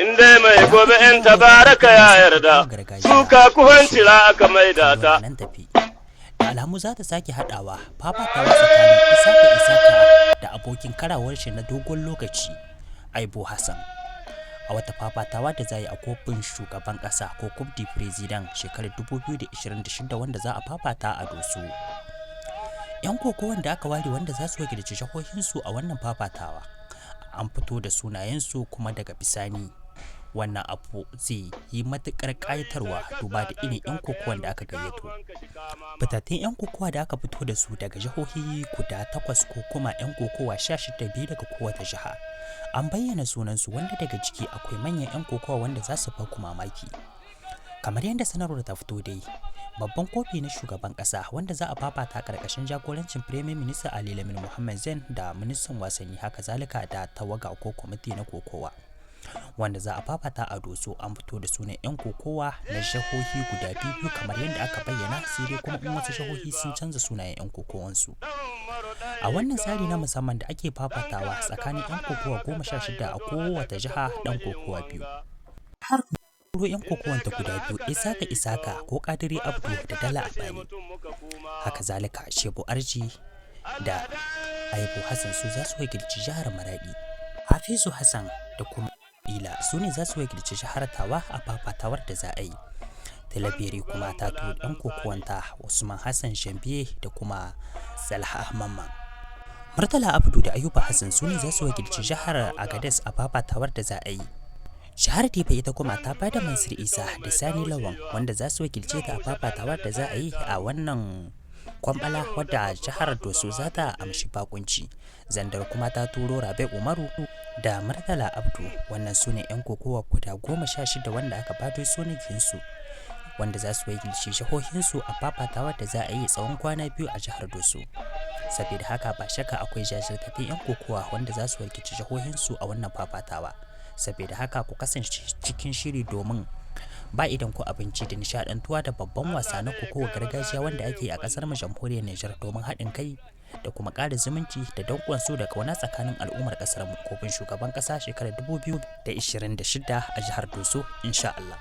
inda mai gobe in tabaraka ya yarda suka kuhancira aka maida ta da alamu za ta sake haɗawa fafatawa tsakanin Isaka da abokin karawar shi na dogon lokaci Aibo Hassan a wata fafatawa da za yi a kofin shugaban ƙasa ko Coupe du President shekarar 2026 wanda za a fafata a Doso. 'Yan kokowar da aka ware wanda za su wakilci jihohinsu a wannan fafatawa an fito da sunayensu kuma daga bisani wannan abu zai yi matuƙar ƙayatarwa duba da irin 'yan kokowar da aka gayyato. Fitattun 'yan kokowa da aka fito da su daga jihohi guda 8 ko kuma 'yan kokowa 16 biyu daga kowace jiha. An bayyana sunansu wanda daga ciki akwai manyan 'yan kokowa wanda za su baku mamaki. Kamar yadda sanarwar ta fito dai, babban kofi na shugaban ƙasa wanda za a fafata ƙarƙashin jagorancin Premier Minister Ali Lamin Mohammed Zain da ministan wasanni haka zalika da tawaga ko kwamiti na kokowa. Wanda za a fafata a Doso an fito da sunan 'yan kokowa na jihohi guda biyu kamar yadda aka bayyana sai dai kuma in wasu jihohi sun canza sunayen 'yan kokowansu. A wannan tsari na musamman da ake fafatawa tsakanin 'yan kokowa 16 a kowace jiha dan kokowa biyu. Har kuro 'yan kokowanta guda biyu Isaka ko Kadiri Abdu da Dala Abani. Haka zalika Shebu Arji da Aibo Hassan su za su wakilci jihar Maradi. Hafizu Hassan da kuma Ila su ne za su wakilci jihar Tawa a fafatawar da za a yi. Talabiri kuma ta turo ɗan kokowanta Usman Hassan Shambiye da kuma Salha Mamman. Murtala Abdu da Ayuba Hassan su ne za su wakilci jihar Agadez a fafatawar da za a yi. Jihar Difa ita kuma ta bada Mansur Isa da Sani Lawan wanda za su wakilce ta a fafatawar da za a yi a wannan kwambala wadda jihar Doso za ta amshi bakunci. Zandar kuma ta turo Rabe Umaru da Murtala Abdu wannan su ne 'yan kokowa guda 16 wanda aka bado sunakinsu wanda za su wakilci jihohinsu a fafatawar da za a yi tsawon kwana 2 a jihar Doso. Saboda haka ba shakka akwai jajirtattun 'yan kokowa wanda za su wakilci jihohinsu a wannan fafatawa. Saboda haka ku kasance cikin shiri domin ba idan ku abinci da nishadantuwa da babban wasa na kokowa gargajiya wanda ake a kasar mu jamhuriyar Nijar domin haɗin kai da kuma ƙara zumunci da danƙon so da kauna tsakanin al'ummar kasar mu kofin shugaban ƙasa shekarar 2026 a jihar Doso insha Allah.